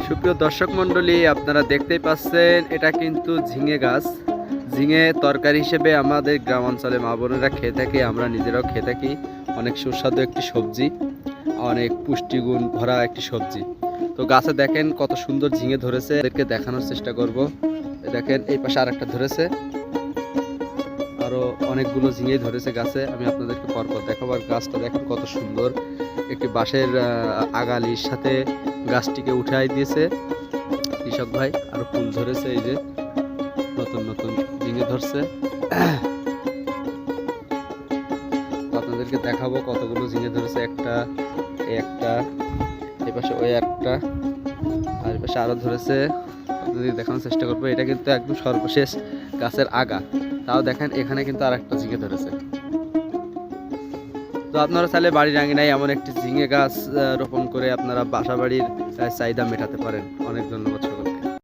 সুপ্রিয় দর্শক মণ্ডলী, আপনারা দেখতেই পাচ্ছেন এটা কিন্তু ঝিঙে গাছ। ঝিঙে তরকারি হিসেবে আমাদের গ্রাম অঞ্চলে মা বোনেরা খেয়ে থাকে, আমরা নিজেরাও খেয়ে থাকি। অনেক সুস্বাদু একটি সবজি, অনেক পুষ্টিগুণ ভরা একটি সবজি। তো গাছে দেখেন কত সুন্দর ঝিঙে ধরেছে, এদেরকে দেখানোর চেষ্টা করব। দেখেন এই পাশে আরেকটা ধরেছে, আরো অনেকগুলো ঝিঙে ধরেছে গাছে। আমি আপনাদেরকে পরপর দেখাবো। আর গাছটা দেখেন কত সুন্দর, একটি বাঁশের আগালির সাথে গাছটিকে উঠাই দিয়েছে কৃষক ভাই। আরো ফুল ধরেছে, এই যে নতুন নতুন ঝিঙে ধরছে। আপনাদেরকে দেখাবো কতগুলো ঝিঙে ধরেছে। একটা, এই পাশে ওই একটা, আর এই পাশে আরো ধরেছে। আপনাদের দেখানোর চেষ্টা করবো। এটা কিন্তু একদম সর্বশেষ গাছের আগা। তাও দেখেন এখানে কিন্তু আর একটা ঝিঙে ধরেছে। তো আপনারা চাইলে বাড়ির আঙিনায় এমন একটি ঝিঙে গাছ রোপণ করে আপনারা বাসা বাড়ির চাহিদা মেটাতে পারেন। অনেক ধন্যবাদ সকলকে।